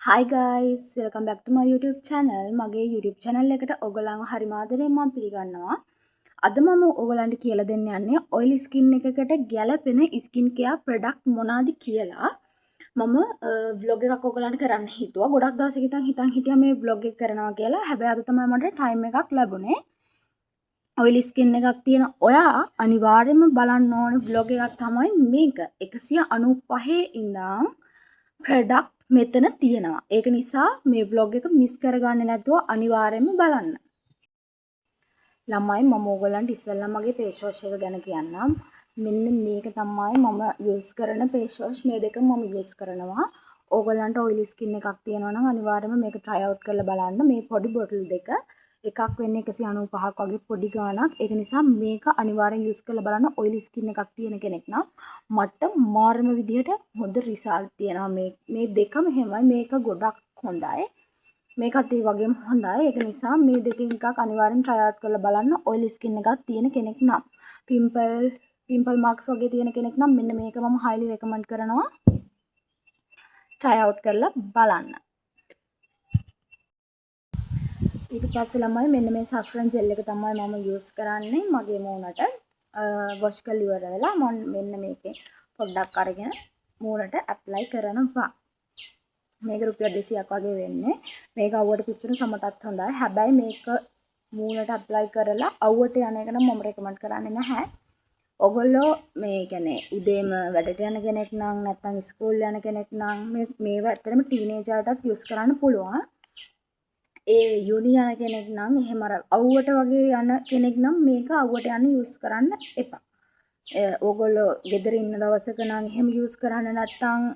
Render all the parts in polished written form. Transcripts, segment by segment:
Hi guys, welcome back to my YouTube channel. මගේ YouTube channel එකට ඔයගොල්ලන්ව හරිම ආදරෙන් මම පිළිගන්නවා. අද මම ඔයගොල්ලන්ට කියලා දෙන්න යන්නේ oily skin එකකට ගැලපෙන skin care product මොනවාද කියලා. මම vlog එකක් ඔයගොල්ලන්ට කරන්න හිතුවා. ගොඩක් දවසක ඉඳන් හිටියා මේ vlog එක කරනවා කියලා. හැබැයි අද තමයි මට time එකක් ලැබුණේ. oily skin එකක් තියෙන ඔයා අනිවාර්යයෙන්ම බලන්න ඕන vlog එකක් තමයි මේක. 195 ඉඳන් product මෙතන තියෙනවා. ඒක නිසා මේ vlog එක මිස් කරගන්න නැතුව අනිවාර්යයෙන්ම බලන්න. ළමයි මම ඕගොල්ලන්ට ඉස්සෙල්ලා මගේ face wash එක ගැන කියන්නම්. මෙන්න මේක තමයි මම use කරන face wash. මේ දෙක මම use කරනවා. ඕගොල්ලන්ට oily skin එකක් තියෙනවා නම් අනිවාර්යයෙන්ම මේක try out කරලා බලන්න. මේ පොඩි bottle දෙක එකක් වෙන්නේ 195ක් වගේ පොඩි ගාණක්. ඒක නිසා මේක අනිවාර්යෙන් use කරලා බලන්න. oily skin එකක් තියෙන කෙනෙක් නම් මට මාර්ම විදිහට හොඳ result තියෙනවා. මේ දෙකම හැමයි මේක ගොඩක් හොඳයි. මේකත් ඒ වගේම හොඳයි. ඒක නිසා මේ දෙකෙන් එකක් අනිවාර්යෙන් try out කරලා බලන්න. oily skin එකක් තියෙන කෙනෙක් නම් pimple marks වගේ තියෙන කෙනෙක් නම් මෙන්න මේක මම highly recommend කරනවා. try out කරලා බලන්න. ඊට පස්සේ ළමයි මෙන්න මේ saffron gel එක තමයි මම use කරන්නේ මගේ මූණට wash කරලා ඉවර වෙලා මම මෙන්න මේකේ පොඩ්ඩක් අරගෙන මූණට apply කරනවා. මේක රුපියල් 200ක් වගේ වෙන්නේ. මේක අවුවට පිච්චෙන සමටත් හොඳයි. හැබැයි මේක මූණට apply කරලා අවුවට යන එක නම් මම recommend කරන්නේ නැහැ. ඔයගොල්ලෝ මේ කියන්නේ උදේම වැඩට යන කෙනෙක් නම් නැත්නම් ස්කූල් යන කෙනෙක් නම් මේවා ඇත්තටම ටීනේජර්ටත් use කරන්න පුළුවන්. ඒ යුනි යන කෙනෙක් නම් එහෙම අර අවුවට වගේ යන කෙනෙක් නම් මේක අවුවට යන්න යූස් කරන්න එපා. ඕගොල්ලෝ ගෙදර ඉන්න දවසක නම් එහෙම යූස් කරන්න නැත්නම්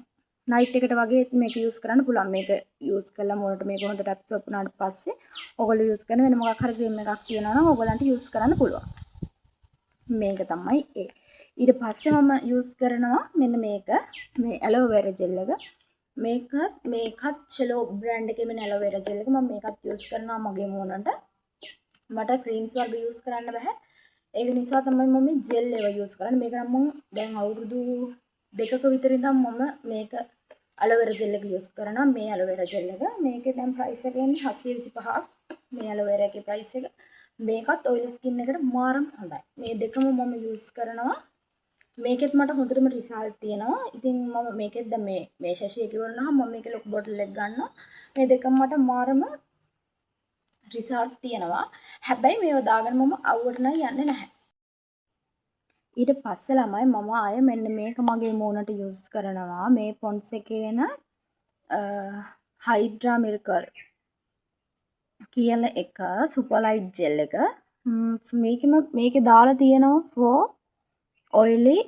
නයිට් එකට වගේ මේක යූස් කරන්න පුළුවන්. මේක යූස් කළා මොනට මේක හොඳට ඇබ්සෝබ් වුණාට පස්සේ ඕගොල්ලෝ යූස් කරන වෙන මොකක් හරි ක්‍රීම් එකක් තියෙනවා නම් ඕගොල්ලන්ට යූස් කරන්න පුළුවන්. මේක තමයි ඒ. ඊට පස්සේ මම යූස් කරනවා මෙන්න මේක මේ ඇලෝ වෙරා ජෙල් එක. මේකත් චලෝ බ්‍රෑන්ඩ් එකේ මේ ඇලෝ වෙරා ජෙල් එක මම මේකත් යූස් කරනවා මගේ මූණට. මට ක්‍රීම්ස් වර්ග යූස් කරන්න බෑ. ඒක නිසා තමයි මම මේ ජෙල් ඒවා යූස් කරන්නේ. මේක නම් මම දැන් අවුරුදු 2ක විතර ඉඳන් මම මේක ඇලෝ වෙරා ජෙල් එක යූස් කරනවා. මේ ඇලෝ වෙරා ජෙල් එක. මේකේ දැන් ප්‍රයිස් එක එන්නේ 725ක්. මේ ඇලෝ වෙරා එකේ ප්‍රයිස් එක. මේකත් oily skin එකට මාරම හොඳයි. මේ දෙකම මම යූස් කරනවා. මේකෙත් මට හොඳටම රිසල්ට් තියෙනවා. ඉතින් මම මේකෙත් දැන් මේ ශෂිය කිව්වනම් මම මේකේ ලොකු බොටල් එකක් ගන්නවා. මේ දෙකම මට මාරම රිසල්ට් තියෙනවා. හැබැයි මේව දාගෙන මම අවුවට නම් යන්නේ නැහැ. ඊට පස්සේ ළමයි මම ආයෙ මෙන්න මේක මගේ මූණට යූස් කරනවා. මේ පොන්ස් එකේ එන හයිඩ්‍රා මිරකල් කියන එක සුපර් ලයිට් ජෙල් එක. මේකේ දාලා තියෙනවා for oily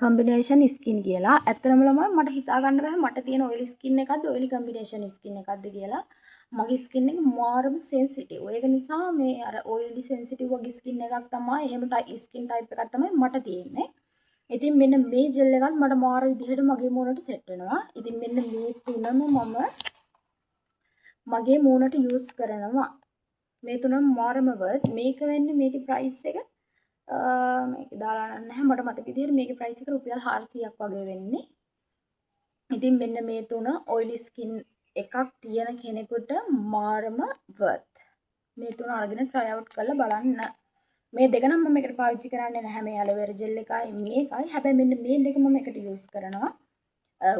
combination skin කියලා. ඇත්තටම ළමයි මට හිතා ගන්න බෑ මට තියෙන oily skin එකක්ද oily combination skin එකක්ද කියලා. මගේ skin එක මාරම sensitive. ඒක නිසා මේ අර oily sensitive වගේ skin එකක් තමයි එහෙම skin type එකක් තමයි මට තියෙන්නේ. ඉතින් මෙන්න මේ gel එකත් මට මාර විදිහට මගේ මූණට set වෙනවා. ඉතින් මෙන්න මේ තුනම මම මගේ මූණට use කරනවා. මේ තුනම මාරම worth. මේක වෙන්නේ මේකේ price එක මේක දාලා නැහැ මට මතක විදිහට මේකේ price එක රුපියල් 400ක් වගේ වෙන්නේ. ඉතින් මෙන්න මේ තුන oily skin එකක් තියෙන කෙනෙකුට මාරම worth. මේ තුන අරගෙන try out කරලා බලන්න. මේ දෙක නම් මම එකට පාවිච්චි කරන්නේ නැහැ. මේ aloe vera gel එකයි මේකයි. හැබැයි මෙන්න මේ දෙක මම එකට use කරනවා.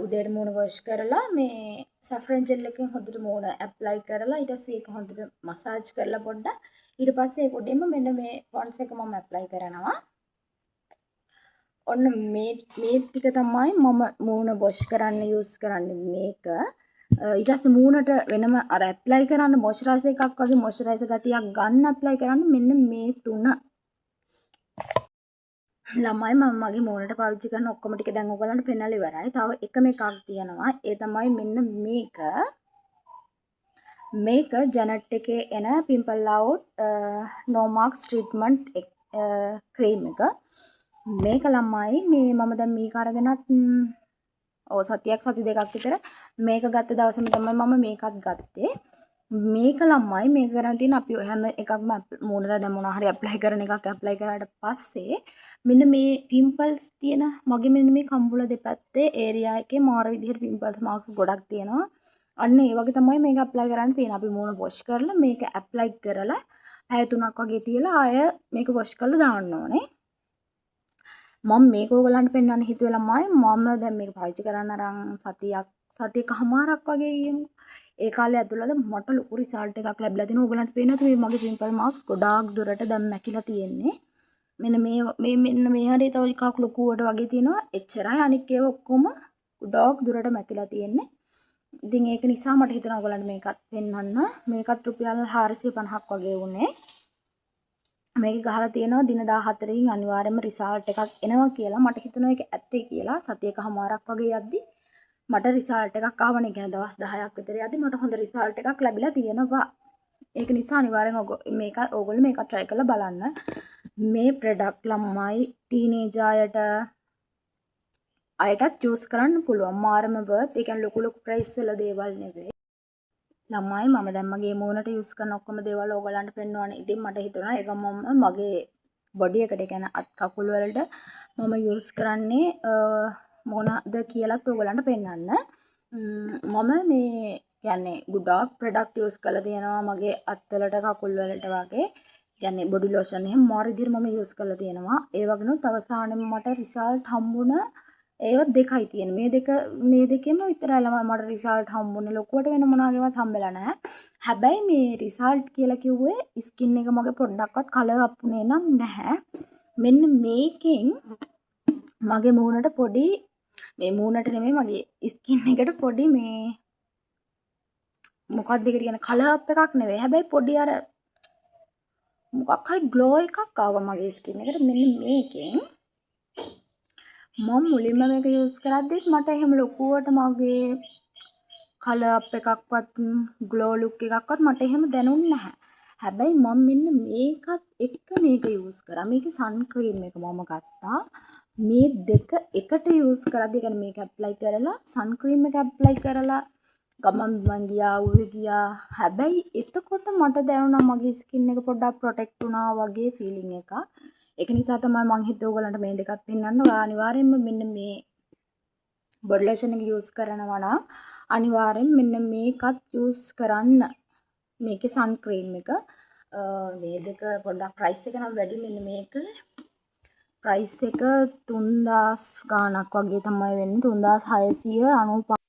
උදේට මූණ wash කරලා මේ saffron gel එකෙන් හොඳට මූණ apply කරලා ඊට පස්සේ ඒක හොඳට massage කරලා පොඩ්ඩක් ඊට පස්සේ ඒක උඩින්ම මෙන්න මේ පොන්ස් එක මම apply කරනවා. ඔන්න මේ ටික තමයි මම මූණ wash කරන්න use කරන්නේ මේක. ඊට පස්සේ මූණට වෙනම අර apply කරන්න moisturizer එකක් වගේ moisturizer ගතියක් ගන්න apply කරන්න මෙන්න මේ තුන. ළමයි මම මගේ මූණට පාවිච්චි කරන ඔක්කොම ටික දැන් ඔයගලන්ට පෙන්නලා ඉවරයි. තව එකම එකක් තියෙනවා. ඒ තමයි මෙන්න මේක ජැනට් එකේ එන pimple out no marks treatment cream එක. මේක ළමයි මේ මම දැන් මේක අරගෙනත් සතියක් සති දෙකක් විතර මේක ගත්ත දවසේම තමයි මම මේකත් ගත්තේ. මේක ළමයි මේක කරන් තියෙන අපි හැම එකක්ම මූණට දැන් මොනවා හරි ඇප්ලයි කරන එකක් ඇප්ලයි කරාට පස්සේ මෙන්න මේ පිම්පල්ස් තියෙන මගේ මෙන්න මේ කම්බුල දෙපැත්තේ ඒරියා එකේ මාර විදිහට පිම්පල්ස් මාක්ස් ගොඩක් තියෙනවා. අන්න ඒ වගේ තමයි මේක ඇප්ලයි කරන්න තියෙන්නේ. අපි මූණ වොෂ් කරලා මේක ඇප්ලයි කරලා පැය 3ක් වගේ තියලා ආය මේක වොෂ් කරලා දාන්න ඕනේ. මම මේක ඕගලන්ට පෙන්වන්න හිතුවේ ළමයි මම දැන් මේක පාවිච්චි කරන්න අරන් සතියකමාරක් වගේ ගියමු. ඒ කාලේ ඇතුළත මට ලොකු රිසල්ට් එකක් ලැබිලා තිනවා. ඕගලන්ට පේනවද මේ මගේ පිම්පල් මාක්ස් ගොඩාක් දුරට දැන් මැකිලා තියෙන්නේ. මෙන්න මේ හරිය තව එකක් ලොකුවට වගේ තියෙනවා. එච්චරයි අනික් ඒවා ඔක්කොම ගොඩාක් දුරට මැකිලා තියෙන්නේ. ඉතින් ඒක නිසා මට හිතෙනවා ඔයගලන්ට මේකත් පෙන්වන්න. මේකත් රුපියල් 450ක් වගේ වුණේ. මේක ගහලා තියෙනවා දින 14කින් අනිවාර්යයෙන්ම රිසල්ට් එකක් එනවා කියලා. මට හිතෙනවා ඒක ඇත්තේ කියලා. සතියකමාරක් වගේ යද්දි මට රිසල්ට් එකක් ආවනේ. කියන්නේ දවස් 10ක් විතර යද්දි මට හොඳ රිසල්ට් එකක් ලැබිලා තියෙනවා. ඒක නිසා අනිවාර්යෙන් මේක ඕගොල්ලෝ මේක try කරලා බලන්න. මේ ප්‍රොඩක්ට් ළමයි ටීනේජ් අයටත් යූස් කරන්න පුළුවන්. මාරම වර්ත්. ඒ කියන්නේ ලොකු ප්‍රයිස් වල දේවල් නෙවෙයි. ළමයි මම දැන් මගේ මූණට යූස් කරන ඔක්කොම දේවල් ඕගලන්ට පෙන්වන්න. ඉතින් මට හිතුණා ඒක මම මගේ බොඩි එකට කියන්නේ අත් කකුල් වලට මම යූස් කරන්නේ මොනවාද කියලාත් ඕගලන්ට පෙන්වන්න. මම මේ කියන්නේ ගොඩාක් ප්‍රොඩක්ට් යූස් කරලා තියෙනවා මගේ අත්වලට කකුල් වලට වගේ. කියන්නේ බොඩි ලෝෂන් එහෙම මාර විදිහට මම යූස් කරලා තියෙනවා. ඒ වගේනොත් අවසානයේ මට රිසල්ට් හම්බුණ ඒවත් දෙකයි තියෙන්නේ. මේ දෙකෙම විතරයි ළමයි මට රිසල්ට් හම්බුනේ. ලොකුවට වෙන මොනාගේවත් හම්බෙලා නැහැ. හැබැයි මේ රිසල්ට් කියලා කිව්වේ ස්කින් එක මගේ පොඩ්ඩක්වත් කලර් අප් වුණේ නම් නැහැ. මෙන්න මේකෙන් මගේ මූණට පොඩි මේ මූණට නෙමෙයි මගේ ස්කින් එකට පොඩි මේ මොකක්ද ඒකට කියන්නේ කලර් අප් එකක් නෙවෙයි. හැබැයි පොඩි අර මොකක් හරි ග්ලෝ එකක් ආවා මගේ ස්කින් එකට මෙන්න මේකෙන්. මම මුලින්ම මේක යූස් කරද්දිත් මට එහෙම ලොකුවට මගේ කලර් අප් එකක්වත් ග්ලෝ ලුක් එකක්වත් මට එහෙම දැනුන්නේ නැහැ. හැබැයි මම මෙන්න මේකත් එක්ක මේක යූස් කරා. මේකේ සන් ක්‍රීම් එක මම ගත්තා. මේ දෙක එකට යූස් කරද්දී කියන්නේ මේක ඇප්ලයි කරලා සන් ක්‍රීම් එක ඇප්ලයි කරලා ගමන් මං ගියා උවේ ගියා. හැබැයි එතකොට මට දැනුණා මගේ ස්කින් එක පොඩ්ඩක් ප්‍රොටෙක්ට් වුණා වගේ ෆීලිං එකක්. ඒක නිසා තමයි මං හිතුවේ ඔයගලන්ට මේ දෙකත් පෙන්වන්න. ඔයා අනිවාර්යෙන්ම මෙන්න මේ බොඩි ලෝෂන් එක යූස් කරනවා නම් අනිවාර්යෙන් මෙන්න මේකත් යූස් කරන්න. මේකේ සන් ක්‍රීම් එක මේ දෙක පොඩ්ඩක් ප්‍රයිස් එක නම් වැඩි. මෙන්න මේක ප්‍රයිස් එක 3000 ගාණක් වගේ තමයි වෙන්නේ. 3695